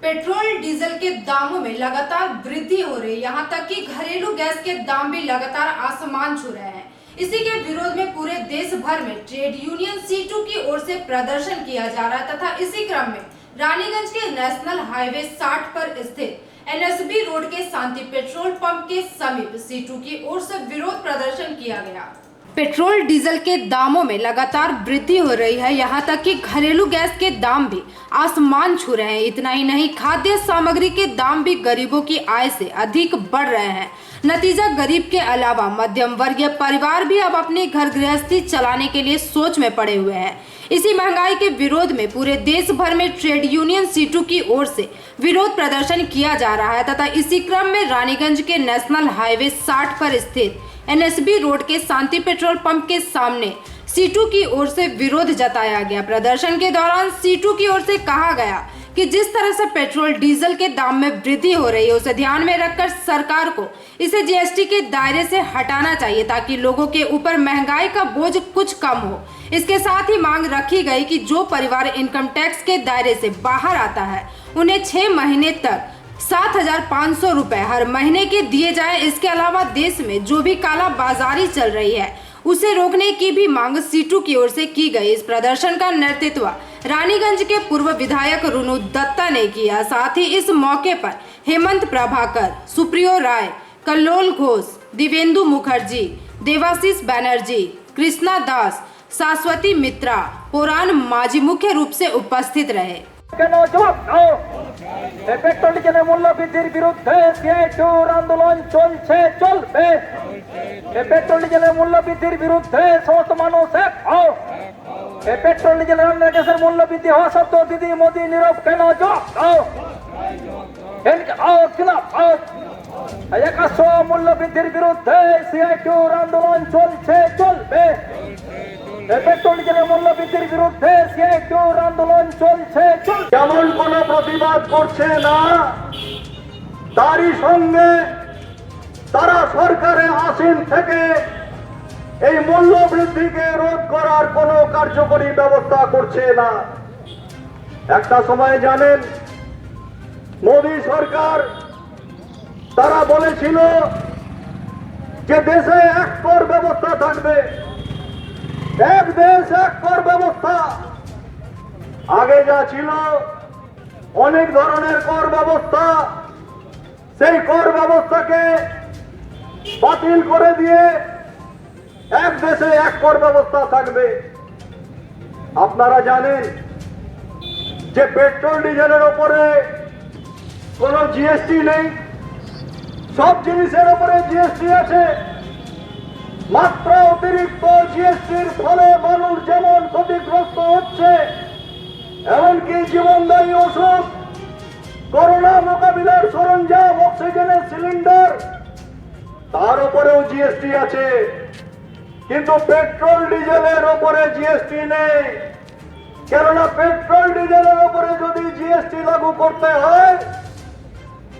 Petrol diesel के दामों में लगातार वृद्धि हो रही है। यहाँ तक कि घरेलू गैस के दाम भी लगातार आसमान छू रहे हैं। इसी के विरोध में पूरे देश भर में ट्रेड यूनियन C2 की ओर से प्रदर्शन किया जा रहा है तथा इसी क्रम में रानीगंज के नेशनल हाईवे 60 पर स्थित NSB रोड के शांति पेट्रोल पंप के समीप C2 की ओर से विरोध प्रदर्शन किया गया। पेट्रोल डीजल के दामों में लगातार वृद्धि हो रही है। यहाँ तक कि घरेलू गैस के दाम भी आसमान छू रहे हैं। इतना ही नहीं, खाद्य सामग्री के दाम भी गरीबों की आय से अधिक बढ़ रहे हैं। नतीजा गरीब के अलावा मध्यम वर्गीय परिवार भी अब अपनी घर गृहस्थी चलाने के लिए सोच में पड़े हुए हैं। इसी महंगाई के विरोध में पूरे देश भर में ट्रेड यूनियन C2 की ओर से विरोध प्रदर्शन किया जा रहा है तथा इसी क्रम में रानीगंज के नेशनल हाईवे 60 पर स्थित NSB रोड के शांति पेट्रोल पंप के सामने C2 की ओर से विरोध जताया गया। प्रदर्शन के दौरान C2 की ओर से कहा गया कि जिस तरह से पेट्रोल डीजल के दाम में वृद्धि हो रही है उसे ध्यान में रखकर सरकार को इसे GST के दायरे से हटाना चाहिए ताकि लोगों के ऊपर महंगाई का बोझ कुछ कम हो। इसके साथ ही मांग रखी गई कि जो परिवार इनकम टैक्स के दायरे से बाहर आता है उन्हें 6 महीने तक 7,500 रुपए हर महीने के दिए जाए। इसके अलावा देश में जो भी काला बाजारी चल रही है उसे रोकने की भी मांग C2 की ओर से की गई। इस प्रदर्शन का नेतृत्व रानीगंज के पूर्व विधायक रुनु दत्ता ने किया। साथ ही इस मौके पर हेमंत प्रभाकर, सुप्रियो राय, कल्लोल घोष, दिवेंदु मुखर्जी, देवाशीष बैनर्जी, कृष्णा दास, शाश्वती मित्रा, पुराण माझी मुख्य रूप से उपस्थित रहे। पेट्रोल ডিজেলের মূল্য বৃদ্ধির বিরুদ্ধে সিআইটিউর আন্দোলন চলবে। পেট্রোল ডিজেলের মূল্য বৃদ্ধির বিরুদ্ধে সমস্ত মানুষ এক হও। পেট্রোল ডিজেল রান্নার গ্যাসের মূল্য বৃদ্ধি হওয়া সত্ত্বেও দিদি মোদি নীরব কেন? জবাব দাও। একাশো মূল্য বৃদ্ধির বিরুদ্ধে সিআইটিউর আন্দোলন চলবে। পেট্রোল ডিজেলের মূল্য বৃদ্ধির বিরুদ্ধে সিআইটিউর আন্দোলন চলছে। যেমন কোন প্রতিবাদ করছে না তারই সঙ্গে তারা সরকারে আসীন থেকে এই মূল্য বৃদ্ধিকে রোধ করার কোনো কার্যকরী ব্যবস্থা করছে না। একটা সময় জানেন মোদী সরকার তারা বলেছিল যে দেশে এক কর ব্যবস্থা থাকবে, এক দেশ এক কর ব্যবস্থা। আগে যা ছিল অনেক ধরনের কর ব্যবস্থা, সেই কর ব্যবস্থাকে বাতিল করে দিয়ে এক দেশে এক কর ব্যবস্থা থাকবে। আপনারা জানেন যে পেট্রোল ডিজেলের উপরে কোনো GST নেই, সব জিনিসের উপরে GST আছে। মাত্র অতিরিক্ত GSTর ফলে মানুষ যেমন ক্ষতিগ্রস্ত হচ্ছে, এমনকি জীবনদায়ী ওষুধ, করোনা মোকাবিলার সরঞ্জাম, অক্সিজেনের সিলিন্ডার, তার উপরেও GST আছে। কিন্তু পেট্রোল ডিজেলের উপরে GST নেই। কেননা পেট্রোল ডিজেলের উপরে যদি GST লাগু করতে হয়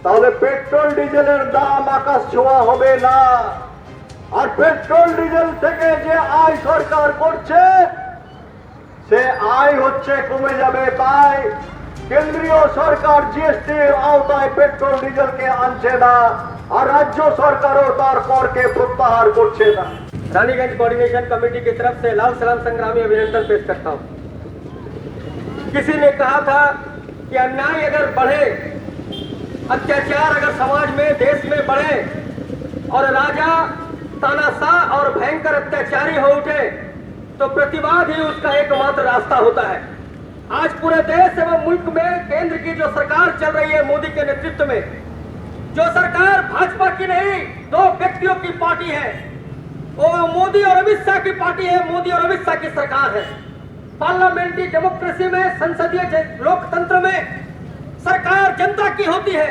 তাহলে পেট্রোল ডিজেলের দাম আকাশ ছোঁয়া হবে না। আর পেট্রোল ডিজেল থেকে যে আয় সরকার করছে সে আয় হচ্ছে কমে যাবে। তাই কেন্দ্রীয় সরকার GSTর আওতায় পেট্রোল ডিজেলকে আনছে না আর রাজ্য সরকারও তার করকে প্রত্যাহার করছে না। रानीगंज कोऑर्डिनेशन कमेटी की तरफ से लाल सलाम संग्रामी अभिनंदन पेश करता हूं। किसी ने कहा था कि अन्याय अगर बढ़े, अत्याचार अगर समाज में, देश में बढ़े और राजा तानाशाह और भयंकर अत्याचारी हो उठे तो प्रतिवाद ही उसका एकमात्र रास्ता होता है। आज पूरे देश एवं मुल्क में केंद्र की जो सरकार चल रही है मोदी के नेतृत्व में, जो सरकार भाजपा की नहीं दो व्यक्तियों की पार्टी है, वो मोदी और अमित शाह की पार्टी है, मोदी और अमित शाह की सरकार है। पार्लियामेंट्री डेमोक्रेसी में, संसदीय लोकतंत्र में सरकार जनता की होती है,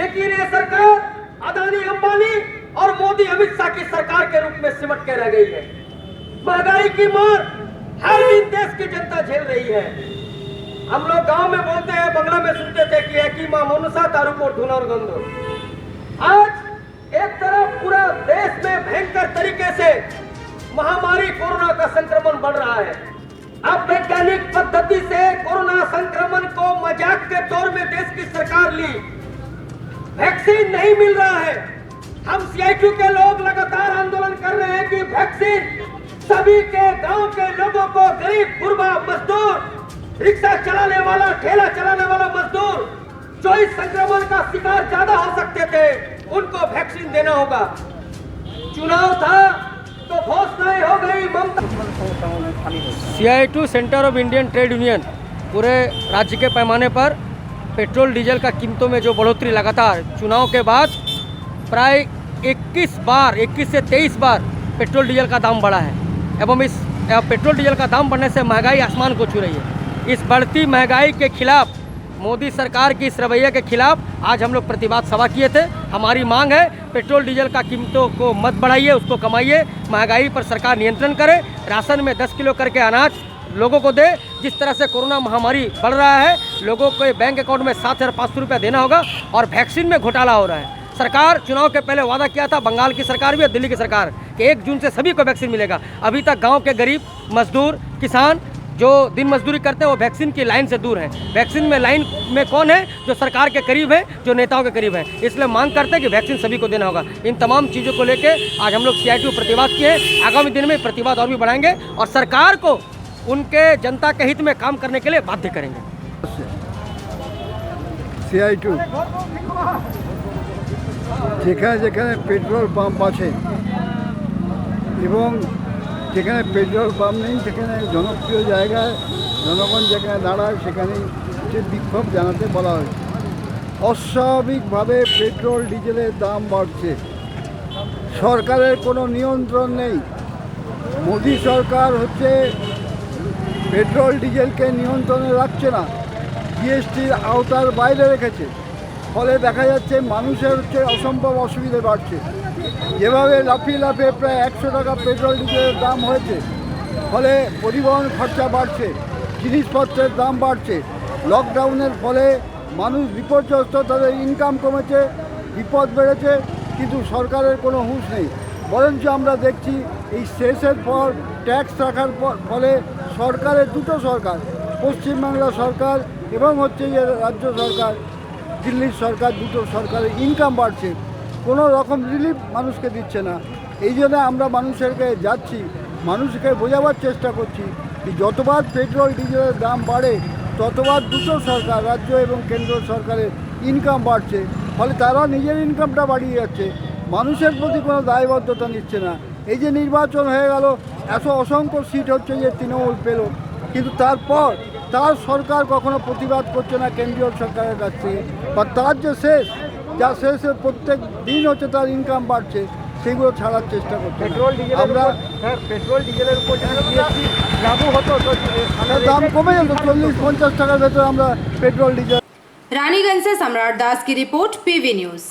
लेकिन ये सरकार अदानी अंबानी और मोदी अमित शाह की सरकार के रूप में सिमट के रह गई है। महंगाई की मार हर दिन देश की जनता झेल रही है। हम लोग गांव में बोलते हैं, बंगला में सुनते थे कि एक ही मां मनुष्य तारू को धुना और गंदो। आज एक तरफ पूरा देश में भयंकर तरीके से महामारी कोरोना का संक्रमण बढ़ रहा है। अब वैज्ञानिक पद्धति से कोरोना संक्रमण को मजाक के तौर में देश की सरकार सरकार ली, वैक्सीन नहीं मिल रहा है। हम सीआईटी के लोग लगातार आंदोलन कर रहे हैं कि वैक्सीन सभी के गांव के लोगों को, गरीब गुरबा मजदूर, रिक्शा चलाने वाला, ठेला चलाने वाला मजदूर जो इस संक्रमण का शिकार ज्यादा हो सकते थे, उनको वैक्सीन देना होगा। चुनाव था तो घोषणाएं हो गई Mamata. CIT centre of Indian trade union पूरे राज्य के पैमाने पर पेट्रोल डीजल का कीमतों में जो बढ़ोतरी लगातार चुनाव के बाद प्राय 21 से 23 बार पेट्रोल डीजल का दाम बढ़ा है एवं इस पेट्रोल डीजल का दाम बढ़ने से महंगाई आसमान को छू रही है। इस बढ़ती महंगाई के खिलाफ, मोदी सरकार की इस रवैये के खिलाफ आज हम लोग प्रतिवाद सभा किए थे। हमारी मांग है पेट्रोल डीजल का कीमतों को मत बढ़ाइए, उसको कमाइए, महंगाई पर सरकार नियंत्रण करे, राशन में 10 किलो करके अनाज लोगों को दे। जिस तरह से कोरोना महामारी बढ़ रहा है, लोगों को बैंक अकाउंट में 7,500 रुपया देना होगा और वैक्सीन में घोटाला हो रहा है। सरकार चुनाव के पहले वादा किया था, बंगाल की सरकार भी और दिल्ली की सरकार, कि 1 जून से सभी को वैक्सीन मिलेगा। अभी तक गाँव के गरीब मजदूर, किसान जो दिन मजदूरी करते हैं वो वैक्सीन की लाइन से दूर हैं। वैक्सीन में लाइन में कौन है? जो सरकार के करीब है, जो नेताओं के करीब है। इसलिए मांग करते हैं कि वैक्सीन सभी को देना होगा। इन तमाम चीज़ों को लेके आज हम लोग सीआईटी में प्रतिवाद किए हैं। आगामी दिन में प्रतिवाद और भी बढ़ाएंगे और सरकार को उनके जनता के हित में काम करने के लिए बाध्य करेंगे। सीआईटी যেখানে যেখানে পেট্রোল পাম্প আছে এবং যেখানে পেট্রোল পাম্প নেই সেখানে জনপ্রিয় জায়গায় জনগণ যেখানে দাঁড়ায় সেখানেই সে বিক্ষোভ জানাতে বলা হয়েছে। অস্বাভাবিকভাবে পেট্রোল ডিজেলের দাম বাড়ছে, সরকারের কোনো নিয়ন্ত্রণ নেই। মোদি সরকার হচ্ছে পেট্রোল ডিজেলকে নিয়ন্ত্রণে রাখছে না, জিএসটির আওতার বাইরে রেখেছে। ফলে দেখা যাচ্ছে মানুষের হচ্ছে অসম্ভব অসুবিধে বাড়ছে। যেভাবে লাফিয়ে লাফিয়ে প্রায় 100 টাকা পেট্রোল ডিজেলের দাম হয়েছে, ফলে পরিবহন খরচা বাড়ছে, জিনিসপত্রের দাম বাড়ছে। লকডাউনের ফলে মানুষ বিপর্যস্ত, তাদের ইনকাম কমেছে, বিপদ বেড়েছে, কিন্তু সরকারের কোনো হুঁশ নেই। বরঞ্চ আমরা দেখছি এই শেষের পর ট্যাক্স রাখার ফলে সরকারের দুটো সরকার, পশ্চিমবাংলা সরকার এবং হচ্ছে যে রাজ্য সরকার, দিল্লির সরকার, দুটো সরকারের ইনকাম বাড়ছে, কোনো রকম রিলিফ মানুষকে দিচ্ছে না। এই জন্য আমরা মানুষেরকে যাচ্ছি, মানুষকে বোঝাবার চেষ্টা করছি যে যতবার পেট্রোল ডিজেলের দাম বাড়ে ততবার দুটো সরকার, রাজ্য এবং কেন্দ্র সরকারের ইনকাম বাড়ছে। ফলে তারা নিজের ইনকামটা বাড়িয়ে যাচ্ছে, মানুষের প্রতি কোনো দায়বদ্ধতা নিচ্ছে না। এই যে নির্বাচন হয়ে গেল, এত অসংখ্য সিট হচ্ছে যে তৃণমূল পেল, কিন্তু তারপর তার সরকার কখনো প্রতিবাদ করছে না কেন্দ্রীয় সরকারের কাছ থেকে, বা তার যে শেষে প্রত্যেক দিন হচ্ছে তার ইনকাম বাড়ছে, সেগুলো ছাড়ার চেষ্টা করছে। আমরা পেট্রোল ডিজেলের উপর জিএসটি লাগু হতো তো দাম কমে যেত, 40-50 টাকার ভেতরে আমরা পেট্রোল ডিজেল। रानीगंज से सम्राट दास की रिपोर्ट, पीवी न्यूज।